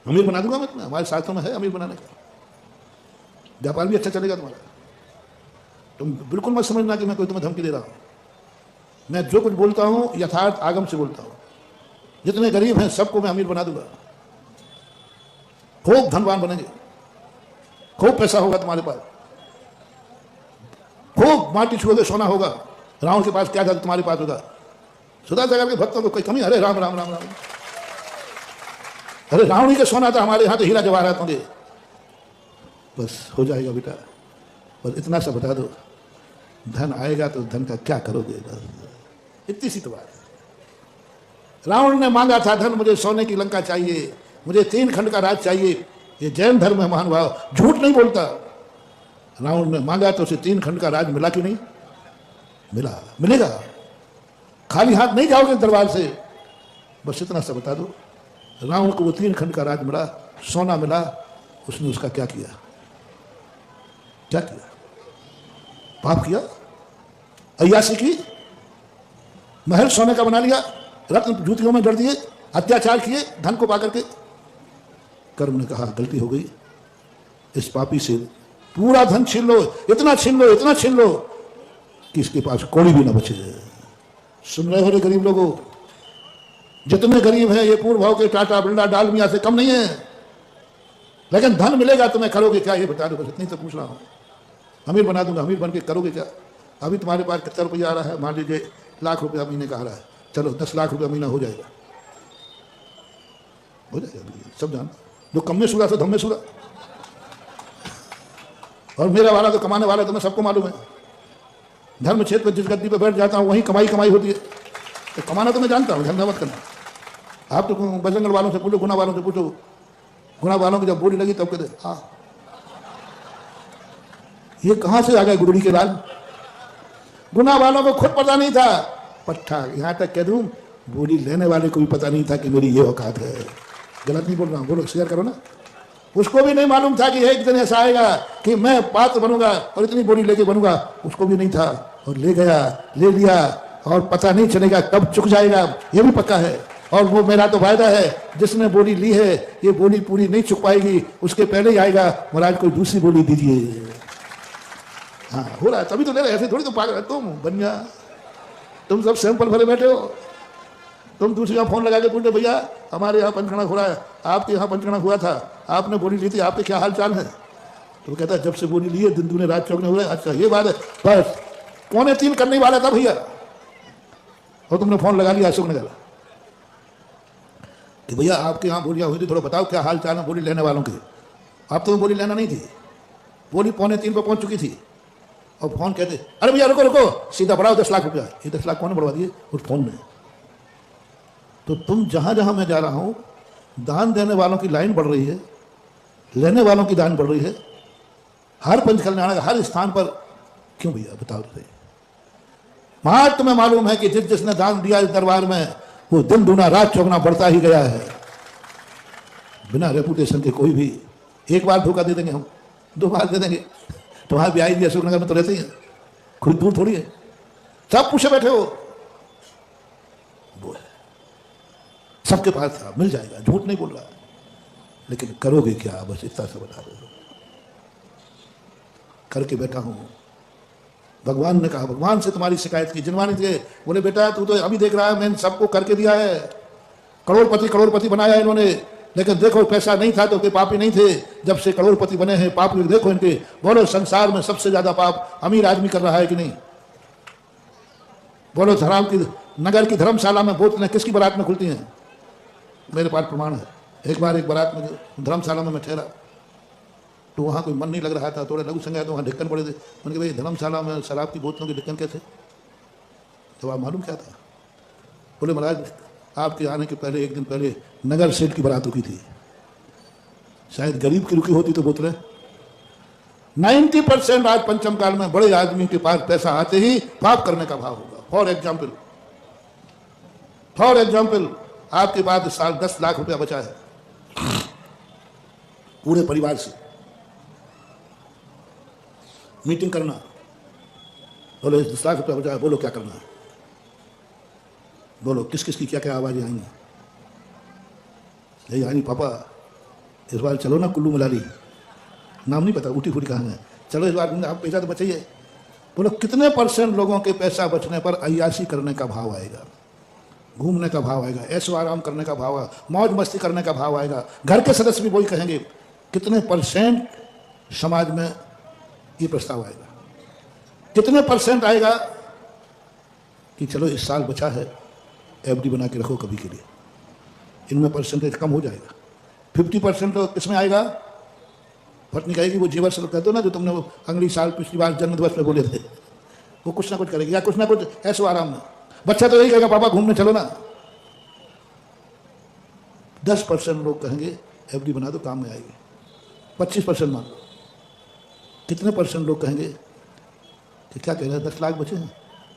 अमीर बना दूंगा मैं तुम्हें, हमारे शास्त्रों में है अमीर बनाने का, व्यापार भी अच्छा चलेगा तुम्हारा। तुम बिल्कुल मत समझना कि मैं कोई तुम्हें धमकी दे रहा हूं। मैं जो कुछ बोलता हूं यथार्थ आगम से बोलता हूं। जितने गरीब हैं सबको मैं अमीर बना दूंगा, खूब धनवान बनेंगे, खूब पैसा होगा तुम्हारे पास, खूब माटी छुओगे सोना होगा। रावण के पास क्या था तुम्हारे पास होगा। सुधा सागर के भक्तों को कोई कमी, अरे राम राम राम राम, अरे रावण ही का सोना था, हमारे यहां तो हीरा जवाहरात होंगे। बस हो जाएगा बेटा, बस इतना सा बता दो, धन आएगा तो धन का क्या करोगे, इतनी सी तो बात है। रावण ने मांगा था धन, मुझे सोने की लंका चाहिए, मुझे 3 खंड का राज चाहिए। ये जैन धर्म है महानुभाव, झूठ नहीं बोलता। रावण ने मांगा तो उसे 3 खंड का राज मिला कि नहीं मिला, मिलेगा। खाली हाथ नहीं जाओगे दरबार से। बस इतना सा बता दो, रावण को वो 3 खंड का राज मिला, सोना मिला, उसने उसका क्या किया, क्या किया, पाप किया, अय्यासी की, महल सोने का बना लिया, रत्न जूतियों में डर दिए, अत्याचार किए धन को पाकर के। कर्म ने कहा गलती हो गई, इस पापी से पूरा धन छीन लो, इतना छीन लो, इतना छीन लो कि इसके पास कौड़ी भी ना बचे। सुन रहे हो रे गरीब लोगों, जितने गरीब हैं ये पूर्व भाव के टाटा बिरला डालमिया से कम नहीं है, लेकिन धन मिलेगा तुम्हें करोगे क्या, ये बता दो, बस इतनी तो पूछ रहा हूं। अमीर बना दूंगा, अमीर बन के करोगे क्या। अभी तुम्हारे पास कितना रुपया आ रहा है, मान लीजिए लाख रुपया महीने का आ रहा है, चलो 10 लाख रुपया महीना हो जाएगा, हो जाएगा, सब जान। जो कम में सूरा तो धम में सूरा, और मेरा वाला तो कमाने वाला तुम्हें सबको मालूम है। धर्म क्षेत्र में जिस गद्दी पे बैठ जाता हूं वहीं कमाई कमाई होती है, तो कमाना तो मैं जानता हूं, धंधा मत करना। आप तो बजरंगगढ़ वालों से पूछो, गुना वालों से पूछो, गुना वालों की जब बोली लगी तब कहते हाँ ये कहां से आ गए गुरुड़ी के लाल। गुना वालों को खुद पता नहीं था, पट्टा यहां तक कह दूं बोली लेने वाले को भी पता नहीं था कि मेरी ये औकात है। गलत नहीं बोल रहा हूं, बोलो शेयर करो ना। उसको भी नहीं मालूम था कि एक दिन ऐसा आएगा कि मैं पात्र बनूंगा और इतनी बोली लेके बनूंगा, उसको भी नहीं था। और ले गया, ले लिया, और पता नहीं चलेगा कब चुक जाएगा, ये भी पक्का है। और वो मेरा तो वायदा है, जिसने बोली ली है ये बोली पूरी नहीं चुक पाएगी, उसके पहले ही आएगा महाराज कोई दूसरी बोली दीजिए। हाँ हो रहा है, तभी तो ले रहे, ऐसे थोड़ी तो पागल तुम बनिया, तुम सब सैंपल भरे बैठे हो। तुम दूसरी फोन लगा के पूछते भैया हमारे यहाँ पंचकर्मा खुला है, आपके यहाँ पंचकर्मा हुआ था, आपने बोली ली थी, आपके क्या हाल चाल है। तो वो कहता है जब से बोली ली है दिन दूने रात चौगने हुए। अच्छा ये बात है, बस 2:45 करने वाला था भैया, और तुमने फोन लगा लिया अशोक नगर कि भैया आपके यहाँ बोलियाँ हुई थी, थोड़ा बताओ क्या हाल चाल है बोली लेने वालों के। आप तो बोली लेना नहीं थी, बोली 2:45 पर पहुंच चुकी थी, और फोन कहते अरे भैया रुको रुको, सीधा बढ़ाओ 10 लाख रुपया। ये 10 लाख कौन बढ़वा दिए उस फोन में। तो तुम जहां जहां मैं जा रहा हूं, दान देने वालों की लाइन बढ़ रही है, लेने वालों की दान बढ़ रही है, हर पंच कल्याण हर स्थान पर। क्यों भैया बताओ सही। महाराज तुम्हें मालूम है कि जिस जिसने दान दिया इस दरबार में वो दिन दूना रात चौगुना बढ़ता ही गया है। बिना रेपुटेशन के कोई भी एक बार धोखा दे देंगे, हम 2 बार दे देंगे। तुम्हारे भी आई अशोक नगर में तो रहते ही है, खुद दूर थोड़ी है, सब पूछे बैठे हो। वो है सबके पास था, मिल जाएगा, झूठ नहीं बोल रहा, लेकिन करोगे क्या, बस इतना सा बता दो। करके बैठा हूं। भगवान ने कहा, भगवान से तुम्हारी शिकायत की, जिनवानी थे, बोले बेटा तू तो अभी देख रहा है मैंने सबको करके दिया है, करोड़पति बनाया इन्होंने, लेकिन देखो पैसा नहीं था तो कोई पापी नहीं थे, जब से करोड़पति बने हैं पाप देखो इनके। बोलो संसार में सबसे ज्यादा पाप अमीर आदमी कर रहा है कि नहीं। बोलो धर्म की नगर की धर्मशाला में बोतलें किसकी बारात में खुलती हैं, मेरे पास प्रमाण है। एक बार एक बारात में धर्मशाला में मैं ठहरा, तो वहाँ कोई मन नहीं लग रहा था, थोड़े लघु संज्ञा, तो वहाँ ढक्कन पड़े थे। उनके भाई धर्मशाला में शराब की बोतलों के ढक्कन कैसे। जवाब मालूम क्या था, बोले महाराज आपके आने के पहले 1 दिन पहले नगर सेठ की बारात रुकी थी, शायद गरीब की रुकी होती तो बोतलें। 90% आज पंचम काल में बड़े आदमी के पास पैसा आते ही पाप करने का भाव होगा। फॉर एग्जाम्पल आपके पास इस साल 10 लाख रुपया बचा है पूरे परिवार से, मीटिंग करना, बोलो 10 लाख रुपया बचा है, बोलो क्या करना है, बोलो किस किस की क्या क्या आवाजें आएंगी। यही आएंगी पापा इस बार चलो ना कुल्लू मनाली, नाम नहीं पता, ऊटी फूटी कहाँ है, चलो इस बार आप पैसा तो बचाइए। बोलो कितने % लोगों के पैसा बचने पर अय्याशी करने का भाव आएगा, घूमने का भाव आएगा, ऐशो आराम करने का भाव आएगा, मौज मस्ती करने का भाव आएगा। घर के सदस्य भी वही कहेंगे। कितने % समाज में ये प्रस्ताव आएगा, कितने % आएगा कि चलो इस साल बचा है एफडी बना के रखो कभी के लिए। इनमें % कम हो जाएगा। 50% तो किसमें आएगा, पत्नी कहेगी वो जेवर से कहते हो ना जो तुमने वो अगली साल पिछली बार जन्मदिवस पे बोले थे, वो कुछ ना कुछ करेगी या कुछ ना कुछ ऐशो आराम में। बच्चा तो यही कहेगा पापा घूमने चलो ना। 10% लोग कहेंगे एफडी बना दो काम में आएगी। 25% मान लो, कितने % लोग कहेंगे कि क्या कह रहे हैं 10 लाख बचे हैं,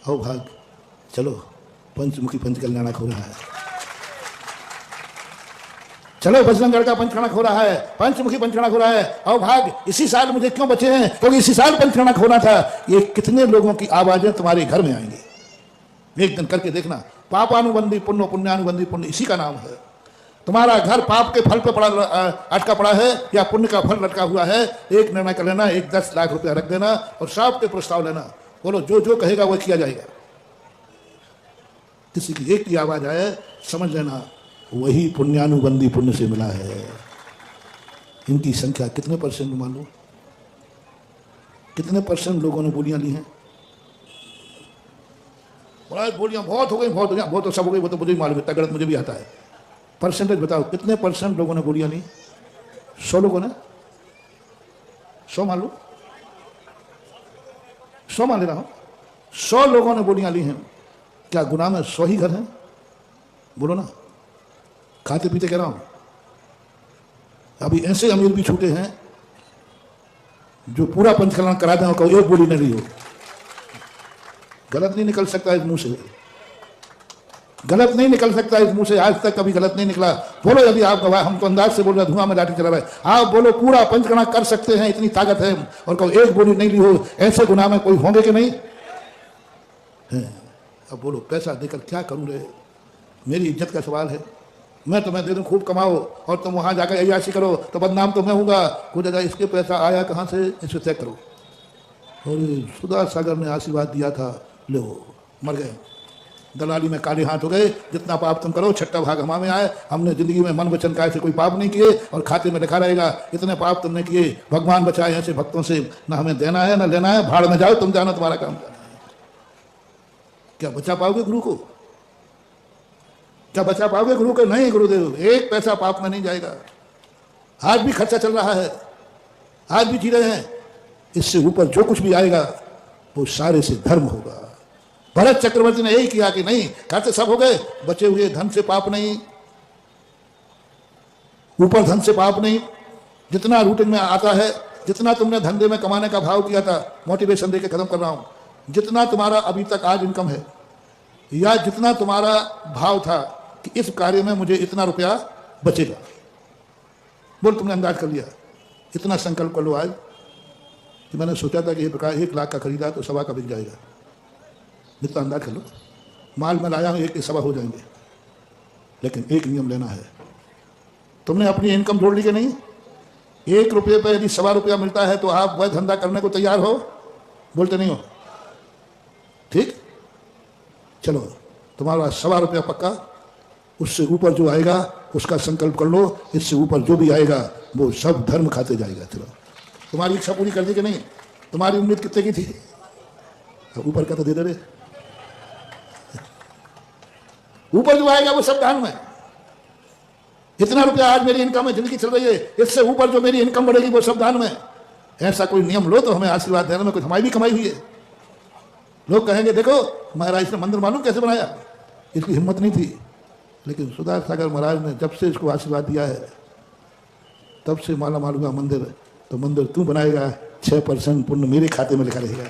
आओ भाग चलो पंचमुखी पंचकल्याणक हो रहा है, चलो बजरंगगढ़ का पंचकणक हो रहा है, पंचमुखी पंचकणक हो रहा है, आओ भाग इसी साल मुझे क्यों बचे हैं, क्योंकि इसी साल पंचकणक होना था। ये कितने लोगों की आवाजें तुम्हारे घर में आएंगी, एक दिन करके देखना। पापानुबंधी पुण्य, पुण्यानुबंधी पुण्य, इसी का नाम है। तुम्हारा घर पाप के फल पे पड़ा अटका पड़ा है या पुण्य का फल लटका हुआ है, एक निर्णय कर लेना, एक 10 लाख रुपया रख देना और सबके प्रस्ताव लेना। बोलो जो जो कहेगा वो किया जाएगा। किसी की एक की आवाज आए समझ लेना वही पुण्यानुबंधी पुण्य से मिला है। इनकी संख्या कितने % मान लो, कितने % लोगों ने बोलियां ली हैं। बड़ा बोलियां बहुत हो गई, बहुत हो गया, बहुत तो सब हो गई, वो तो मुझे भी मालूम है, तगड़त मुझे भी आता है। % बताओ कितने % लोगों ने बोलियां ली। 100 लोगों ने, 100 मान लो, 100 मान ले रहा हूं, 100 लोगों ने बोलियां ली हैं। क्या गुनाह में 100 ही घर हैं? बोलो ना, खाते पीते कह रहा हूं। अभी ऐसे अमीर भी छूटे हैं जो पूरा पंचकल्याण करा दें और एक बोली नहीं हो। गलत नहीं निकल सकता इस मुंह से, गलत नहीं निकल सकता इस मुंह से, आज तक कभी गलत नहीं निकला। बोलो यदि आप गवाह, हम तो अंदाज से बोल रहे, धुआं में लाठी चला रहे, आप बोलो पूरा पंचकणा कर सकते हैं, इतनी ताकत है, और कहो एक बोली नहीं ली हो। ऐसे गुनाह में कोई होंगे कि नहीं है? अब बोलो पैसा देकर क्या करूं रे, मेरी इज्जत का सवाल है। मैं तुम्हें दे दूं खूब कमाओ और तुम वहां जाकर अय्याशी करो तो बदनाम तो मैं हूँगा। खुद इसके पैसा आया कहाँ से, इसे तय करो। और सुधा सागर ने आशीर्वाद दिया था, लो मर गए, दलाली में काले हाथ हो गए। जितना पाप तुम करो 6ठा भाग हमारे आए। हमने जिंदगी में मन वचन काय से कोई पाप नहीं किए और खाते में लिखा रहेगा इतने पाप तुमने किए। भगवान बचाए ऐसे भक्तों से, ना हमें देना है ना लेना है, भाड़ में जाओ तुम, जानो तुम्हारा काम करना है। क्या बचा पाओगे गुरु को? क्या बचा पाओगे गुरु को? नहीं गुरुदेव, एक पैसा पाप में नहीं जाएगा। आज भी खर्चा चल रहा है, आज भी जी रहे हैं। इससे ऊपर जो कुछ भी आएगा वो सारे से धर्म होगा। भरत चक्रवर्ती ने यही किया कि नहीं, खर्चे सब हो गए, बचे हुए धन से पाप नहीं, ऊपर धन से पाप नहीं। जितना रूटीन में आता है, जितना तुमने धंधे में कमाने का भाव किया था, मोटिवेशन देके खत्म कर रहा हूं, जितना तुम्हारा अभी तक आज इनकम है या जितना तुम्हारा भाव था कि इस कार्य में मुझे इतना रुपया बचेगा, बोल तुमने अंदाज कर लिया। इतना संकल्प कर लो आज कि मैंने सोचा था कि ये प्रकार 1 लाख का खरीदा तो 1.25 का बिक जाएगा। इतना अंदाज कर लो। माल में लाया हूं 1 के 1.25 हो जाएंगे, लेकिन एक नियम लेना है। तुमने अपनी इनकम जोड़ ली कि नहीं? 1 रुपये पर यदि 1.25 रुपया मिलता है तो आप वह धंधा करने को तैयार हो? बोलते नहीं हो? ठीक, चलो तुम्हारा 1.25 रुपया पक्का। उससे ऊपर जो आएगा उसका संकल्प कर लो, इससे ऊपर जो भी आएगा वो सब धर्म खाते जाएगा। चलो तुम्हारी इच्छा पूरी कर दी कि नहीं? तुम्हारी उम्मीद कितने की थी? ऊपर का तो दे दे रे। ऊपर जो आएगा वो सब धर्म है। इतना रुपया आज मेरी इनकम में जिंदगी चल रही है, इससे ऊपर जो मेरी इनकम बढ़ेगी वो सब दान में। ऐसा कोई नियम लो तो हमें आशीर्वाद देने में कुछ हमारी भी कमाई हुई है। लोग कहेंगे देखो महाराज इसने मंदिर मालूम कैसे बनाया, इसकी हिम्मत नहीं थी। लेकिन सुधा सागर महाराज ने जब से इसको आशीर्वाद दिया है तब से माला मालूम हुआ मंदिर। तो मंदिर तू बनाएगा, 6% पुण्य मेरे खाते में लिखा रहेगा।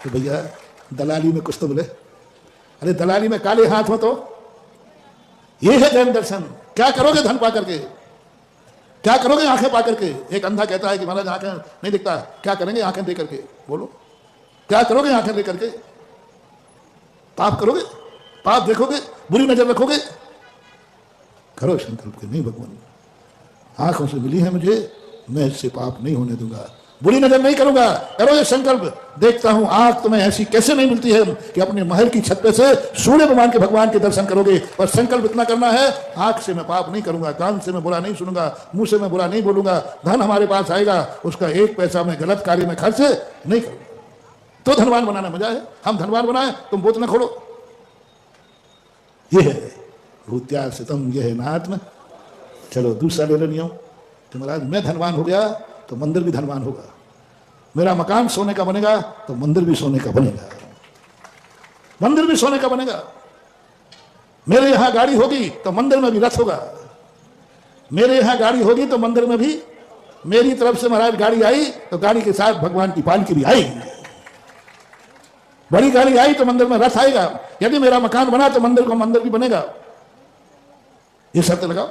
तो भैया दलाली में कुछ तो बोले, अरे दलाली में काले हाथ हो तो ये है जैन दर्शन। क्या करोगे धन पा करके? क्या करोगे आंखें पा करके? एक अंधा कहता है कि महाराज आंखें नहीं दिखता, क्या करेंगे आंखें दे करके? बोलो क्या करोगे आंखें दे करके? पाप करोगे? पाप देखोगे? बुरी नजर रखोगे? करो संकल्प के नहीं भगवान, आंखों से मिली है मुझे, मैं इससे पाप नहीं होने दूंगा, बुरी नजर नहीं करूंगा। करो ये संकल्प। देखता हूं आंख तुम्हें ऐसी कैसे नहीं मिलती है कि अपने महल की छत पे से सूर्य भगवान के दर्शन करोगे। पर संकल्प इतना करना है, आंख से मैं पाप नहीं करूंगा, कान से मैं बुरा नहीं सुनूंगा, मुंह से मैं बुरा नहीं बोलूंगा। धन हमारे पास आएगा, उसका एक पैसा मैं गलत कार्य में खर्च नहीं करूंगा। तो धनवान बनाना मजा है। हम धनवान बनाए, तुम बोतल खोलो। ये है भूत्याग से तुम, ये है नात्म। चलो दूसरा ले लो नियम कि महाराज मैं धनवान हो गया तो मंदिर भी धनवान होगा, मेरा मकान सोने का बनेगा तो मंदिर भी सोने का बनेगा, मंदिर भी सोने का बनेगा। मेरे यहां गाड़ी होगी तो मंदिर में भी रथ होगा, मेरे यहां गाड़ी होगी तो मंदिर में भी, मेरी तरफ से महाराज गाड़ी आई तो गाड़ी के साथ भगवान की पालकी भी आएगी। बड़ी गाड़ी आई तो मंदिर में रथ आएगा। यदि मेरा मकान बना तो मंदिर भी बनेगा। ये शर्त लगाओ।